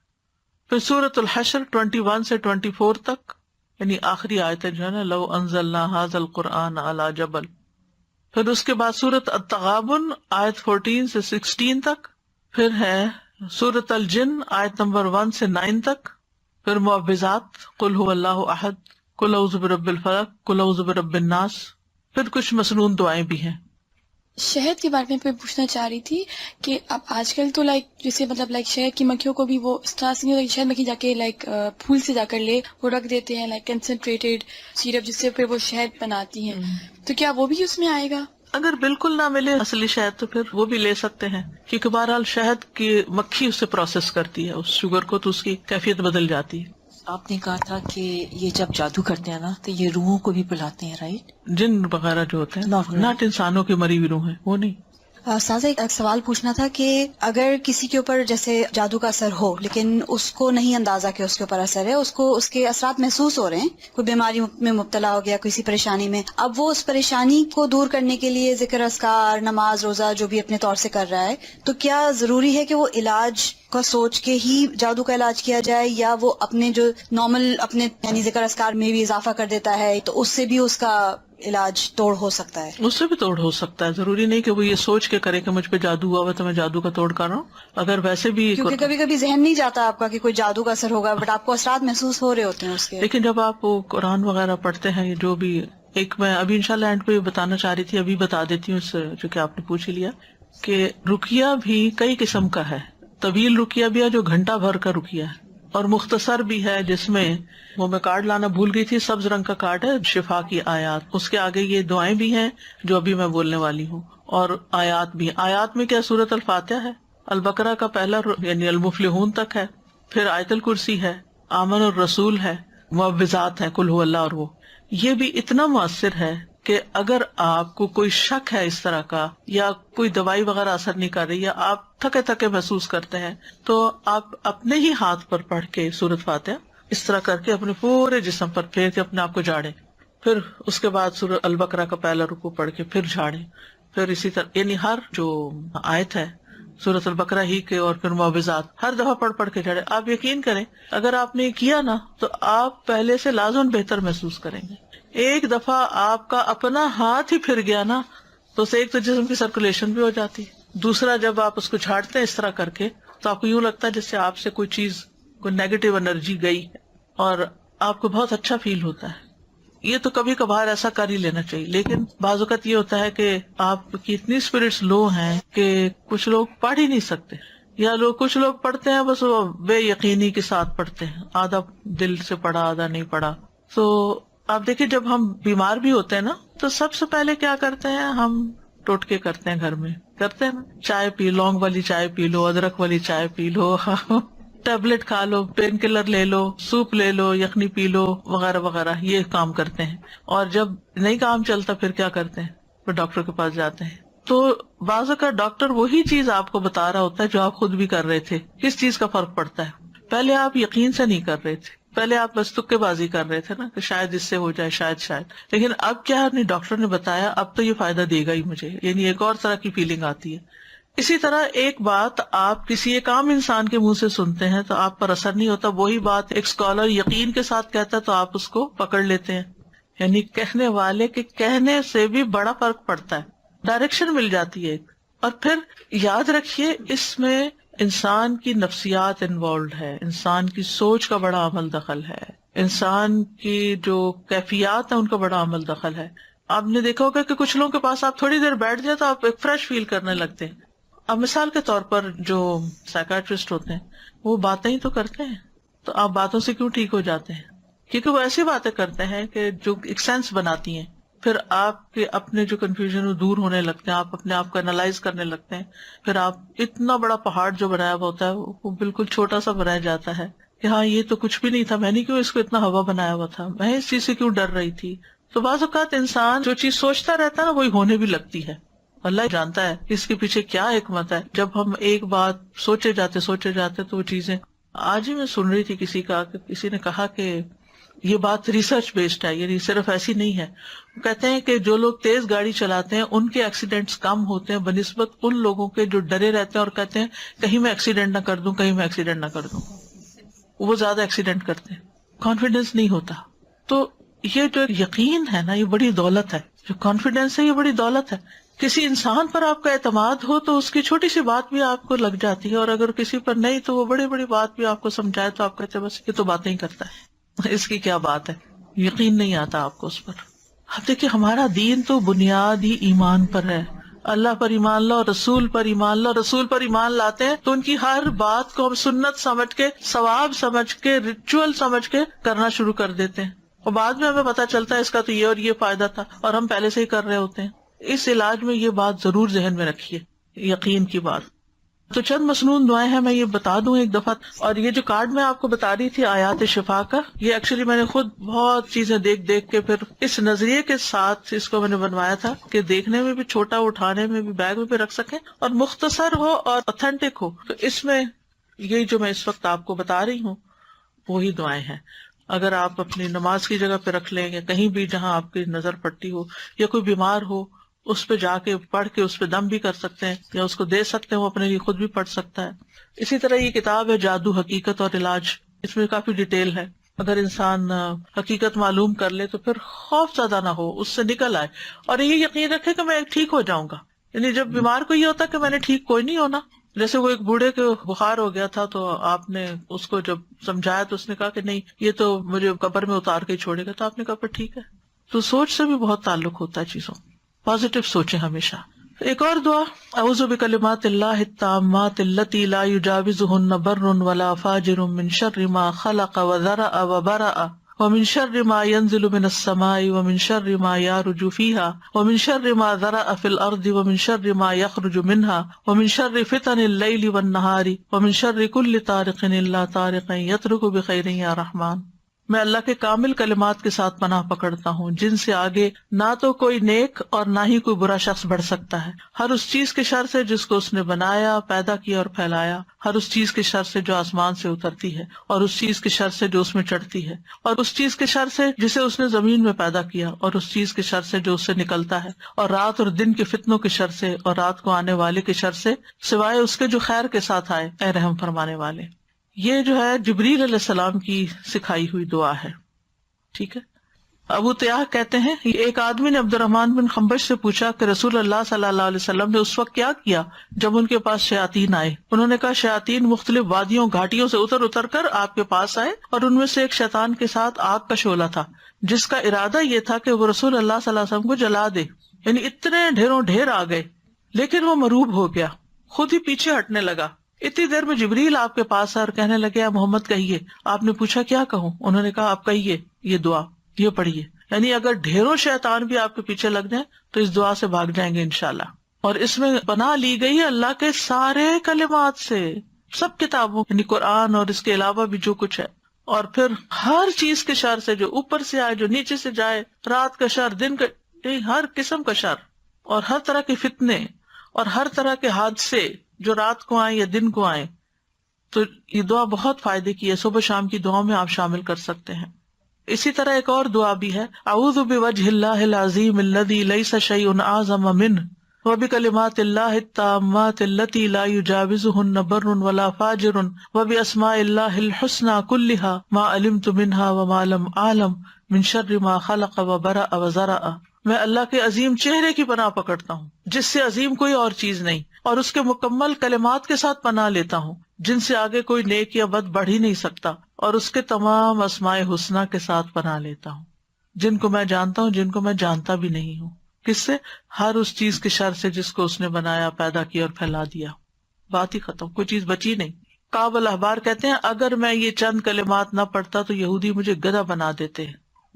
پھر سورۃ الحشر 21 سے 24 تک، یعنی آخری آیتیں جو ہے نا لو انزلنا ھذا القرآن علی جبل۔ پھر اس کے بعد سورۃ التغابن آیت 14 سے 16 تک، پھر ہے سورۃ الجن آیت نمبر 1 سے 9 تک، پھر معوذات قل هو اللہ احد، قل اعوذ برب الفلق، قل اعوذ برب الناس، پھر کچھ مسنون دعائیں بھی ہیں۔ شہد کے بارے میں پوچھنا چاہ رہی تھی کہ اب آج کل تو جیسے مطلب شہد کی مکھیوں کو بھی وہ اس طرح سے نہیں ہوتا کہ شہد مکھی جا کے پھول سے جا کر لے، وہ رکھ دیتے ہیں کنسنٹریٹڈ سیرپ جس سے پھر وہ شہد بناتی ہیں، تو کیا وہ بھی اس میں آئے گا؟ اگر بالکل نہ ملے اصلی شہد تو پھر وہ بھی لے سکتے ہیں، کیونکہ بہرحال شہد کی مکھی اسے پروسیس کرتی ہے اس شوگر کو، تو اس کی کیفیت بدل جاتی ہے۔ آپ نے کہا تھا کہ یہ جب جادو کرتے ہیں نا تو یہ روحوں کو بھی بلاتے ہیں، رائٹ؟ جن وغیرہ جو ہوتے ہیں، ناٹ انسانوں کی مری ہوئی روح ہیں، وہ نہیں۔ سازا ایک سوال پوچھنا تھا کہ اگر کسی کے اوپر جیسے جادو کا اثر ہو لیکن اس کو نہیں اندازہ کہ اس کے اوپر اثر ہے، اس کو اس کے اثرات محسوس ہو رہے ہیں، کوئی بیماری میں مبتلا ہو گیا، کسی پریشانی میں، اب وہ اس پریشانی کو دور کرنے کے لیے ذکر اذکار، نماز، روزہ جو بھی اپنے طور سے کر رہا ہے، تو کیا ضروری ہے کہ وہ علاج کا سوچ کے ہی جادو کا علاج کیا جائے، یا وہ اپنے جو نارمل اپنے یعنی ذکر اذکار میں بھی اضافہ کر دیتا ہے تو اس سے بھی اس کا علاج توڑ ہو سکتا ہے؟ اس سے بھی توڑ ہو سکتا ہے، ضروری نہیں کہ وہ یہ سوچ کے کرے کہ مجھ پہ جادو ہوا ہوا تو میں جادو کا توڑ کر رہا ہوں۔ اگر ویسے بھی، کیونکہ کبھی کبھی ذہن نہیں جاتا آپ کا کہ کوئی جادو کا اثر ہوگا، بٹ آپ کو اثرات محسوس ہو رہے ہوتے ہیں اس کے۔ لیکن جب آپ وہ قرآن وغیرہ پڑھتے ہیں، جو بھی ایک میں ابھی انشاءاللہ اینڈ پہ بتانا چاہ رہی تھی، ابھی بتا دیتی ہوں، اس جو کہ آپ نے پوچھ ہی لیا، کہ رقیہ بھی کئی قسم کا ہے۔ طویل رقیہ بھی ہے جو گھنٹہ بھر کا رقیہ ہے، اور مختصر بھی ہے جس میں وہ میں کارڈ لانا بھول گئی تھی، سبز رنگ کا کارڈ ہے، شفا کی آیات، اس کے آگے یہ دعائیں بھی ہیں جو ابھی میں بولنے والی ہوں، اور آیات بھی۔ آیات میں کیا سورۃ الفاتحہ ہے، البقرہ کا پہلا یعنی المفلحون تک ہے، پھر آیت الکرسی ہے، آمن الرسول ہے، معوذات ہے، قل هو اللہ، اور وہ یہ بھی اتنا مؤثر ہے کہ اگر آپ کو کوئی شک ہے اس طرح کا، یا کوئی دوائی وغیرہ اثر نہیں کر رہی، یا آپ تھکے تھکے محسوس کرتے ہیں، تو آپ اپنے ہی ہاتھ پر پڑھ کے سورۃ فاتحہ اس طرح کر کے اپنے پورے جسم پر پھیر کے اپنے آپ کو جھاڑیں، پھر اس کے بعد سورۃ البقرہ کا پہلا رکوع پڑھ کے پھر جھاڑیں، پھر اسی طرح یعنی ہر جو آیت ہے سورۃ البقرہ ہی کے، اور پھر معوذات ہر دفعہ پڑھ کے جھاڑیں۔ آپ یقین کریں اگر آپ نے کیا نا تو آپ پہلے سے لازم بہتر محسوس کریں گے۔ ایک دفعہ آپ کا اپنا ہاتھ ہی پھر گیا نا تو اسے ایک تو جسم کی سرکولیشن بھی ہو جاتی، دوسرا جب آپ اس کو جھاڑتے ہیں اس طرح کر کے تو آپ کو یوں لگتا ہے جس سے آپ سے کوئی چیز، کوئی نیگیٹو انرجی گئی ہے، اور آپ کو بہت اچھا فیل ہوتا ہے۔ یہ تو کبھی کبھار ایسا کر ہی لینا چاہیے، لیکن بعض اوقات یہ ہوتا ہے کہ آپ کی اتنی اسپرٹس لو ہیں کہ کچھ لوگ پڑھ ہی نہیں سکتے، یا کچھ لوگ پڑھتے ہیں بس وہ بے یقینی کے ساتھ پڑھتے ہیں، آدھا دل سے پڑھا آدھا نہیں پڑھا۔ تو آپ دیکھیں جب ہم بیمار بھی ہوتے ہیں نا تو سب سے پہلے کیا کرتے ہیں، ہم ٹوٹکے کرتے ہیں، گھر میں کرتے ہیں نا، چائے پی، لونگ والی چائے پی لو، ادرک والی چائے پی لو، ٹیبلٹ کھا لو، پین کلر لے لو، سوپ لے لو، یخنی پی لو، وغیرہ وغیرہ، یہ کام کرتے ہیں۔ اور جب نہیں کام چلتا پھر کیا کرتے ہیں، پھر ڈاکٹر کے پاس جاتے ہیں۔ تو بعض اوقات ڈاکٹر وہی چیز آپ کو بتا رہا ہوتا ہے جو آپ خود بھی کر رہے تھے۔ کس چیز کا فرق پڑتا ہے، پہلے آپ یقین سے نہیں کر رہے تھے، پہلے آپ بس تکے بازی کر رہے تھے نا کہ شاید اس سے ہو جائے، شاید، لیکن اب کیا نہیں، ڈاکٹر نے بتایا اب تو یہ فائدہ دے گا ہی مجھے، یعنی ایک اور طرح کی فیلنگ آتی ہے۔ اسی طرح ایک بات آپ کسی ایک عام انسان کے منہ سے سنتے ہیں تو آپ پر اثر نہیں ہوتا، وہی بات ایک اسکالر یقین کے ساتھ کہتا ہے تو آپ اس کو پکڑ لیتے ہیں۔ یعنی کہنے والے کے کہنے سے بھی بڑا فرق پڑتا ہے، ڈائریکشن مل جاتی ہے ایک۔ اور پھر یاد رکھیے اس میں انسان کی نفسیات انوالوڈ ہے، انسان کی سوچ کا بڑا عمل دخل ہے، انسان کی جو کیفیات ہیں ان کا بڑا عمل دخل ہے۔ آپ نے دیکھا ہوگا کہ کچھ لوگوں کے پاس آپ تھوڑی دیر بیٹھ جائے تو آپ ایک فریش فیل کرنے لگتے ہیں۔ اب مثال کے طور پر جو سائیکیٹرسٹ ہوتے ہیں وہ باتیں ہی تو کرتے ہیں، تو آپ باتوں سے کیوں ٹھیک ہو جاتے ہیں؟ کیونکہ وہ ایسی باتیں کرتے ہیں کہ جو ایک سینس بناتی ہیں، پھر آپ کے اپنے جو کنفیوژن وہ دور ہونے لگتے ہیں، آپ اپنے آپ کو انالائز کرنے لگتے ہیں، پھر آپ اتنا بڑا پہاڑ جو بنایا ہوا ہوتا ہے وہ بالکل چھوٹا سا بنایا جاتا ہے کہ ہاں یہ تو کچھ بھی نہیں تھا، میں نے کیوں اس کو اتنا ہوا بنایا ہوا تھا، میں اس چیز سے کیوں ڈر رہی تھی۔ تو بعض اوقات انسان جو چیز سوچتا رہتا ہے نا وہی ہونے بھی لگتی ہے، اللہ جانتا ہے اس کے پیچھے کیا حکمت ہے۔ جب ہم ایک بات سوچے جاتے تو وہ چیزیں، آج ہی میں سن رہی تھی کسی نے کہا کہ یہ بات ریسرچ بیسڈ ہے، یعنی صرف ایسی نہیں ہے۔ وہ کہتے ہیں کہ جو لوگ تیز گاڑی چلاتے ہیں ان کے ایکسیڈنٹس کم ہوتے ہیں بنسبت ان لوگوں کے جو ڈرے رہتے ہیں اور کہتے ہیں کہیں میں ایکسیڈنٹ نہ کر دوں، وہ زیادہ ایکسیڈنٹ کرتے ہیں، کانفیڈینس نہیں ہوتا۔ تو یہ جو یقین ہے نا یہ بڑی دولت ہے، جو کانفیڈینس ہے یہ بڑی دولت ہے۔ کسی انسان پر آپ کا اعتماد ہو تو اس کی چھوٹی سی بات بھی آپ کو لگ جاتی ہے، اور اگر کسی پر نہیں تو وہ بڑی بڑی بات بھی آپ کو سمجھائے تو آپ کہتے ہیں بس یہ تو باتیں ہی کرتا ہے، اس کی کیا بات ہے، یقین نہیں آتا آپ کو اس پر۔ اب دیکھیے ہمارا دین تو بنیاد ہی ایمان پر ہے، اللہ پر ایمان لاؤ، رسول پر ایمان لاؤ، رسول پر ایمان لاتے ہیں تو ان کی ہر بات کو ہم سنت سمجھ کے، ثواب سمجھ کے، ریچول سمجھ کے کرنا شروع کر دیتے ہیں، اور بعد میں ہمیں پتا چلتا ہے اس کا تو یہ اور یہ فائدہ تھا، اور ہم پہلے سے ہی کر رہے ہوتے ہیں۔ اس علاج میں یہ بات ضرور ذہن میں رکھیے، یقین کی بات۔ تو چند مسنون دعائیں ہیں، میں یہ بتا دوں ایک دفعہ، اور یہ جو کارڈ میں آپ کو بتا رہی تھی آیات شفا کا، یہ ایکچولی میں نے خود بہت چیزیں دیکھ کے پھر اس نظریے کے ساتھ اس کو میں نے بنوایا تھا کہ دیکھنے میں بھی چھوٹا، اٹھانے میں بھی، بیگ میں بھی رکھ سکیں، اور مختصر ہو اور اوتھینٹک ہو۔ تو اس میں یہ جو میں اس وقت آپ کو بتا رہی ہوں وہی دعائیں ہیں، اگر آپ اپنی نماز کی جگہ پہ رکھ لیں یا کہیں بھی جہاں آپ کی نظر پڑتی ہو، یا کوئی بیمار ہو اس پہ جا کے پڑھ کے اس پہ دم بھی کر سکتے ہیں، یا اس کو دے سکتے ہیں، وہ اپنے لیے خود بھی پڑھ سکتا ہے۔ اسی طرح یہ کتاب ہے جادو، حقیقت اور علاج، اس میں کافی ڈیٹیل ہے، اگر انسان حقیقت معلوم کر لے تو پھر خوف زیادہ نہ ہو، اس سے نکل آئے، اور یہ یقین رکھے کہ میں ٹھیک ہو جاؤں گا۔ یعنی جب بیمار کو یہ ہوتا کہ میں نے ٹھیک کوئی نہیں ہونا، جیسے وہ ایک بوڑھے کے بخار ہو گیا تھا تو آپ نے اس کو جب سمجھایا تو اس نے کہا کہ نہیں یہ تو مجھے قبر میں اتار کے ہی چھوڑے گا، تو آپ نے کہا پھر ٹھیک ہے۔ تو سوچ سے بھی بہت تعلق ہوتا ہے چیزوں، پازیٹو سوچیں ہمیشہ۔ ایک اور دعا، اعوذ بکلمات اللہ التامات التی لا یجاوزہن بر ولا فاجر من شر ما خلق وذرأ وبرأ ومن شر ما ينزل من السماء ومن شر ما يعرج فيها ومن شر ما ذرأ في الأرض ومن شر ما يخرج منها ومن شر فتن الليل والنهار ومن شر كل طارق إلا طارق يطرق بخير يا رحمن۔ میں اللہ کے کامل کلمات کے ساتھ پناہ پکڑتا ہوں جن سے آگے نہ تو کوئی نیک اور نہ ہی کوئی برا شخص بڑھ سکتا ہے، ہر اس چیز کے شر سے جس کو اس نے بنایا، پیدا کیا اور پھیلایا، ہر اس چیز کے شر سے جو آسمان سے اترتی ہے، اور اس چیز کے شر سے جو اس میں چڑھتی ہے، اور اس چیز کے شر سے جسے اس نے زمین میں پیدا کیا، اور اس چیز کے شر سے جو اس سے نکلتا ہے، اور رات اور دن کے فتنوں کے شر سے، اور رات کو آنے والے کے شر سے، سوائے اس کے جو خیر کے ساتھ آئے، اے رحم فرمانے والے۔ یہ جو ہے جبریل علیہ السلام کی سکھائی ہوئی دعا ہے، ٹھیک ہے۔ ابو طیاح کہتے ہیں ایک آدمی نے عبد الرحمن بن خنبش سے پوچھا کہ رسول اللہ صلی اللہ علیہ وسلم نے اس وقت کیا کیا جب ان کے پاس شیاطین آئے؟ انہوں نے کہا شیاطین مختلف وادیوں گھاٹیوں سے اتر کر آپ کے پاس آئے، اور ان میں سے ایک شیطان کے ساتھ آگ کا شعلہ تھا جس کا ارادہ یہ تھا کہ وہ رسول اللہ صلی اللہ علیہ وسلم کو جلا دے، یعنی اتنے ڈھیروں ڈھیر آ گئے، لیکن وہ مروب ہو گیا، خود ہی پیچھے ہٹنے لگا۔ اتنی دیر میں جبریل آپ کے پاس اور کہنے لگے اے محمد کہیے۔ آپ نے پوچھا کیا کہوں؟ انہوں نے کہا آپ کہیے یہ دعا، یہ پڑھیے، یعنی اگر ڈھیروں شیطان بھی آپ کے پیچھے لگ جائیں تو اس دعا سے بھاگ جائیں گے انشاءاللہ۔ اور اس میں پناہ لی گئی ہے اللہ کے سارے کلمات سے، سب کتابوں یعنی قرآن اور اس کے علاوہ بھی جو کچھ ہے، اور پھر ہر چیز کے شر سے، جو اوپر سے آئے، جو نیچے سے جائے، رات کا شر، دن کا، ہر قسم کا شر، اور ہر طرح کے فتنے اور ہر طرح کے حادثے جو رات کو آئیں یا دن کو آئیں۔ تو یہ دعا بہت فائدے کی ہے، صبح شام کی دعاؤں میں آپ شامل کر سکتے ہیں۔ اسی طرح ایک اور دعا بھی ہے، اعوذ بوجہ اللہ العظیم الذی لیس شیء اعظم منہ وبکلمات اللہ التامات التی لا یجاوزہن بر ولا فاجر وباسماء اللہ الحسنی کلہا ما علمت منہا وما لم اعلم من شر ما خلق وبرأ وذرأ۔ میں اللہ کے عظیم چہرے کی پناہ پکڑتا ہوں جس سے عظیم کوئی اور چیز نہیں، اور اس کے مکمل کلمات کے ساتھ پناہ لیتا ہوں جن سے آگے کوئی نیک یا بد بڑھ ہی نہیں سکتا، اور اس کے تمام اسماء حسنہ کے ساتھ پناہ لیتا ہوں جن کو میں جانتا ہوں، جن کو میں جانتا بھی نہیں ہوں۔ کس سے؟ ہر اس چیز کے شر سے جس کو اس نے بنایا، پیدا کیا اور پھیلا دیا۔ بات ہی ختم، کوئی چیز بچی نہیں۔ کعب الاحبار کہتے ہیں اگر میں یہ چند کلمات نہ پڑھتا تو یہودی مجھے گدھا بنا دیتے،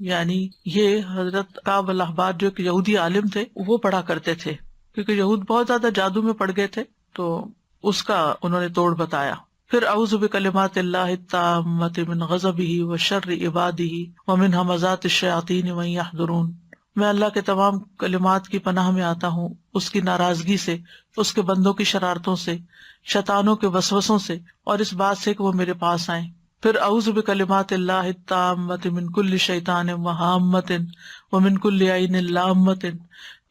یعنی یہ حضرت کعب الاحبار جو ایک یہودی عالم تھے وہ پڑھا کرتے تھے، کیونکہ یہود بہت زیادہ جادو میں پڑ گئے تھے، تو اس کا انہوں نے توڑ بتایا۔ پھر اعوذ بکلمات اللہ التامات من غضبہ وشر عبادہ ومن ھمزات الشیاطین وان یحضرون۔ میں اللہ کے تمام کلمات کی پناہ میں آتا ہوں، اس کی ناراضگی سے، اس کے بندوں کی شرارتوں سے، شیطانوں کے وسوسوں سے، اور اس بات سے کہ وہ میرے پاس آئیں۔ پھر اعوذ بکلمات اللہ التامات من کل شیطان وہامۃ ومن کل عین لامۃ۔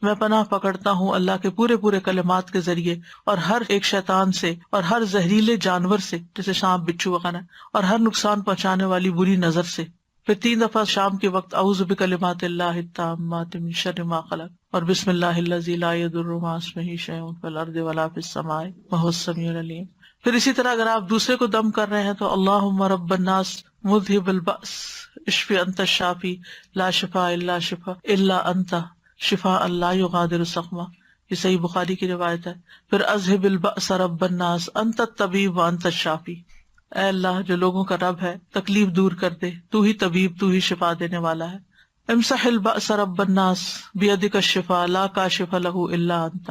میں پناہ پکڑتا ہوں اللہ کے پورے کلمات کے ذریعے، اور ہر ایک شیطان سے، اور ہر زہریلے جانور سے جیسے سانپ، بچھو وغیرہ، اور ہر نقصان پہنچانے والی بری نظر سے۔ پھر 3 دفعہ شام کے وقت اعوذ بکلمات اللہ التامات من شر ما خلق اور بسم اللہ الذی لا یضر مع اسمہ شیء فی الارض ولا فی السماء وهو السمیع العلیم. پھر اسی طرح اگر آپ دوسرے کو دم کر رہے ہیں تو اللہم رب الناس مذہب البأس اشفی انت الشافی لا شفاء الا شفاء الا انت شفاء لا یغادر سقما. یہ صحیح بخاری کی روایت ہے. پھر اذہب البأس رب الناس انت الطبیب وانت الشافی. اے اللہ جو لوگوں کا رب ہے تکلیف دور کر دے، تو ہی طبیب، تو ہی شفا دینے والا ہے. امسح البأس رب الناس بیدک الشفاء لا کاشف لہ الا انت.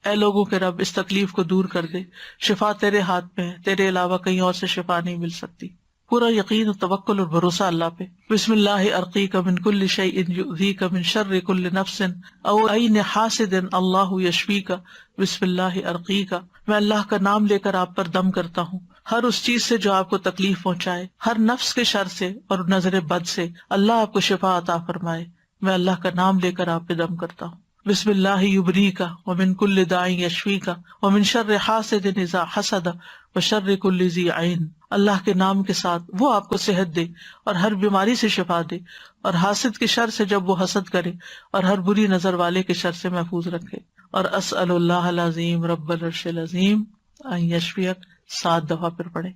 اے لوگوں کے رب اس تکلیف کو دور کر دے، شفا تیرے ہاتھ میں ہے، تیرے علاوہ کہیں اور سے شفا نہیں مل سکتی. پورا یقین و توکل اور بھروسہ اللہ پہ. بسم اللہ ارقیک من کل شیء یؤذیک من شر کل نفس او عین حاسد اللہ یشفیک. بسم اللہ ارقیک، میں اللہ کا نام لے کر آپ پر دم کرتا ہوں ہر اس چیز سے جو آپ کو تکلیف پہنچائے، ہر نفس کے شر سے اور نظر بد سے. اللہ آپ کو شفا عطا فرمائے. میں اللہ کا نام لے کر آپ پہ دم کرتا ہوں. بسم اللہ یبریک ومن کل داء یشفیک ومن شر حاسد اذا حسد وشر کل ذی عین. اللہ کے نام کے ساتھ وہ آپ کو صحت دے اور ہر بیماری سے شفا دے، اور حاسد کے شر سے جب وہ حسد کرے، اور ہر بری نظر والے کے شر سے محفوظ رکھے. اور اسأل اللہ العظیم رب العرش العظیم ان یشفیک 7 دفعہ پھر پڑھے.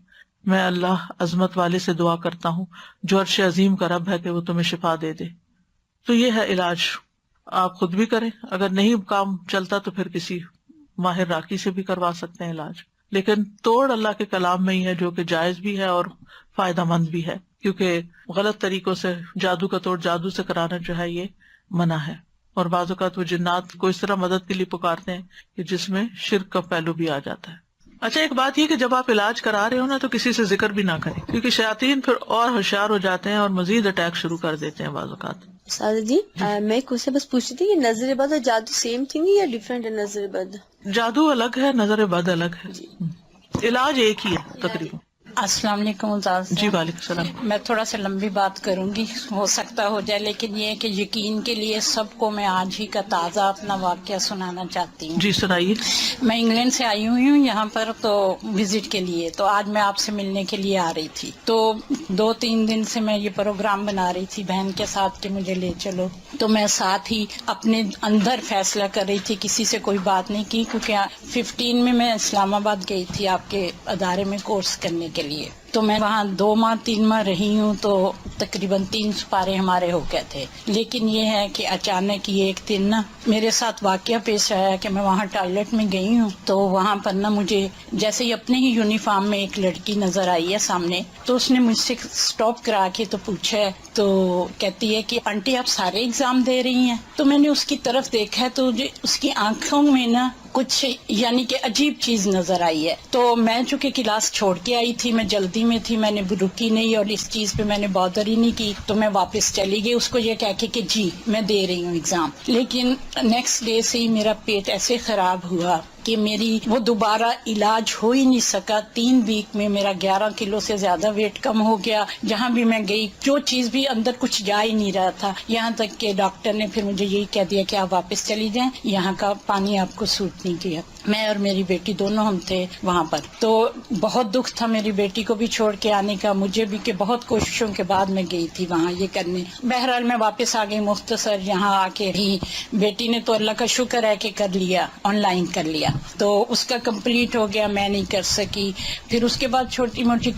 میں اللہ عظمت والے سے دعا کرتا ہوں جو عرش عظیم کا رب ہے کہ وہ تمہیں شفا دے دے. تو یہ ہے علاج. آپ خود بھی کریں، اگر نہیں کام چلتا تو پھر کسی ماہر راقی سے بھی کروا سکتے ہیں علاج. لیکن توڑ اللہ کے کلام میں ہی ہے جو کہ جائز بھی ہے اور فائدہ مند بھی ہے، کیونکہ غلط طریقوں سے جادو کا توڑ جادو سے کرانا جو ہے یہ منع ہے. اور بعض اوقات وہ جنات کو اس طرح مدد کے لیے پکارتے ہیں کہ جس میں شرک کا پہلو بھی آ جاتا ہے. اچھا ایک بات یہ کہ جب آپ علاج کرا رہے ہو نا تو کسی سے ذکر بھی نہ کریں، کیونکہ شیاطین پھر اور ہوشیار ہو جاتے ہیں اور مزید اٹیک شروع کر دیتے ہیں بعض اوقات. سادہ جی میں ایک کوشچن بس پوچھ رہی تھی کہ نظر بد اور جادو سیم تھنگ ہے یا ڈفرینٹ ہے؟ نظر بد جادو الگ ہے، نظر بد الگ ہے. علاج ایک ہی ہے تقریباً. السلام علیکم استاد. جی وعلیکم السلام. میں تھوڑا سا لمبی بات کروں گی، ہو سکتا ہو جائے، لیکن یہ کہ یقین کے لیے سب کو میں آج ہی کا تازہ اپنا واقعہ سنانا چاہتی ہوں. جی سنائیے. میں انگلینڈ سے آئی ہوئی ہوں یہاں پر تو وزٹ کے لیے، تو آج میں آپ سے ملنے کے لیے آ رہی تھی. تو 2-3 دن سے میں یہ پروگرام بنا رہی تھی بہن کے ساتھ کہ مجھے لے چلو. تو میں ساتھ ہی اپنے اندر فیصلہ کر رہی تھی، کسی سے کوئی بات نہیں کی، کیونکہ 15 میں اسلام آباد گئی تھی آپ کے ادارے میں کورس کرنے کے لیے. تو میں وہاں 2-3 ماہ رہی ہوں، تو تقریباً 3 سپارے ہمارے ہو گئے تھے. لیکن یہ ہے کہ اچانک یہ ایک دن نا میرے ساتھ واقعہ پیش آیا کہ میں وہاں ٹوائلٹ میں گئی ہوں، تو وہاں پر نا مجھے جیسے ہی اپنے ہی یونیفارم میں ایک لڑکی نظر آئی ہے سامنے. تو اس نے مجھ سے سٹاپ کرا کے تو پوچھا ہے، تو کہتی ہے کہ آنٹی آپ سارے ایگزام دے رہی ہیں؟ تو میں نے اس کی طرف دیکھا تو اس کی آنکھوں میں نا کچھ یعنی کہ عجیب چیز نظر آئی ہے. تو میں چونکہ کلاس چھوڑ کے آئی تھی، میں جلدی میں تھی، میں نے رکی نہیں اور اس چیز پہ میں نے بادر ہی نہیں کی. تو میں واپس چلی گئی اس کو یہ کہہ کے کہ جی میں دے رہی ہوں ایگزام. لیکن نیکسٹ ڈے سے ہی میرا پیٹ ایسے خراب ہوا کہ میری وہ دوبارہ علاج ہو ہی نہیں سکا. 3 ویک میں میرا 11 کلو سے زیادہ ویٹ کم ہو گیا. جہاں بھی میں گئی جو چیز بھی اندر کچھ جا ہی نہیں رہا تھا. یہاں تک کہ ڈاکٹر نے پھر مجھے یہی کہہ دیا کہ آپ واپس چلی جائیں، یہاں کا پانی آپ کو سوٹ نہیں کیا. میں اور میری بیٹی دونوں ہم تھے وہاں پر. تو بہت دکھ تھا میری بیٹی کو بھی چھوڑ کے آنے کا، مجھے بھی، کہ بہت کوششوں کے بعد میں گئی تھی وہاں یہ کرنے. بہرحال میں واپس آ گئی مختصر. یہاں آ کے ہی بیٹی نے تو اللہ کا شکر ہے کہ کر لیا، آن لائن کر لیا، تو اس کا کمپلیٹ ہو گیا، میں نہیں کر سکی. پھر اس کے بعد چھوٹی موٹی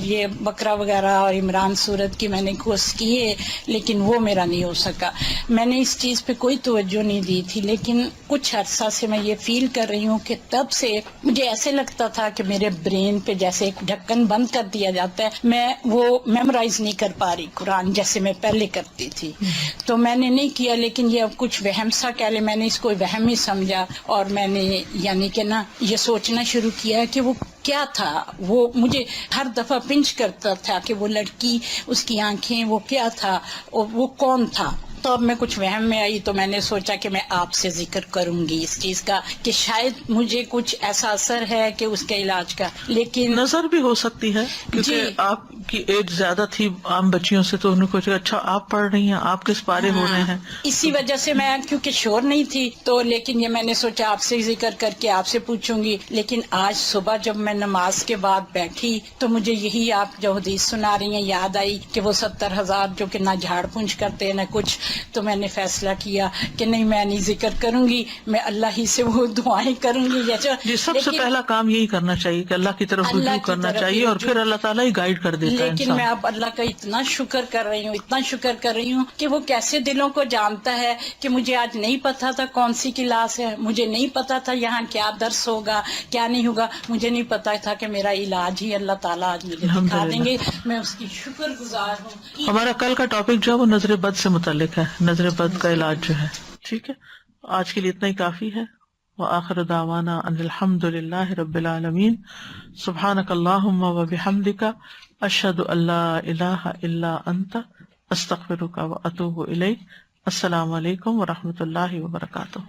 یہ بقرہ وغیرہ اور عمران سورت کی میں نے کورس کیے، لیکن وہ میرا نہیں ہو سکا. میں نے اس چیز پہ کوئی توجہ نہیں دی تھی. لیکن کچھ عرصہ سے میں یہ فیل کر رہی ہوں کہ تب سے مجھے ایسے لگتا تھا کہ میرے برین پہ جیسے ایک ڈھکن بند کر دیا جاتا ہے، میں وہ میمورائز نہیں کر پا رہی قرآن جیسے میں پہلے کرتی تھی. تو میں نے نہیں کیا. لیکن یہ اب کچھ وہم سا کہہ لے، میں نے اس کو وہم ہی سمجھا، اور میں نے یعنی کہ نا یہ سوچنا شروع کیا کہ وہ کیا تھا. وہ مجھے ہر دفعہ پنچ کرتا تھا کہ وہ لڑکی، اس کی آنکھیں، وہ کیا تھا، وہ کون تھا. تو اب میں کچھ وہم میں آئی تو میں نے سوچا کہ میں آپ سے ذکر کروں گی اس چیز کا کہ شاید مجھے کچھ ایسا اثر ہے کہ اس کے علاج کا. لیکن نظر بھی ہو سکتی ہے کیونکہ آپ کی ایج زیادہ تھی عام بچیوں سے، تو انہوں کو اچھا آپ پڑھ رہی ہیں، آپ کس پارے ہو رہے ہیں، اسی وجہ سے میں کیونکہ شور نہیں تھی تو لیکن یہ میں نے سوچا آپ سے ذکر کر کے آپ سے پوچھوں گی. لیکن آج صبح جب میں نماز کے بعد بیٹھی تو مجھے یہی آپ جو حدیث سنا رہی ہیں یاد آئی کہ وہ 70,000 جو کہ نہ جھاڑ پونچھ کرتے نہ کچھ. تو میں نے فیصلہ کیا کہ نہیں میں نہیں ذکر کروں گی، میں اللہ ہی سے وہ دعائیں کروں گی. جی سب سے پہلا کام یہی کرنا چاہیے کہ اللہ کی طرف رجوع کرنا چاہیے، اور پھر اللہ تعالیٰ ہی گائیڈ کر دیتا ہے لیکن انسان. میں اب اللہ کا اتنا شکر کر رہی ہوں، اتنا شکر کر رہی ہوں کہ وہ کیسے دلوں کو جانتا ہے کہ مجھے آج نہیں پتا تھا کون سی کلاس ہے، مجھے نہیں پتا تھا یہاں کیا درس ہوگا کیا نہیں ہوگا، مجھے نہیں پتا تھا کہ میرا علاج ہی اللہ تعالیٰ آج مجھے دکھا دیں گے. میں اس کی شکر گزار ہوں. ہمارا کل کا ٹاپک جو ہے وہ نظر بد سے متعلق ہے، نظر بد کا علاج جو ہے. ٹھیک ہے، آج کے لیے اتنا ہی کافی ہے. وآخر دعوانا ان الحمد للہ رب العالمین. سبحانک اللہم وبحمدک، اشہد ان لا الہ الا انت، استغفرک واتوب الیک. السلام علیکم ورحمۃ اللہ وبرکاتہ.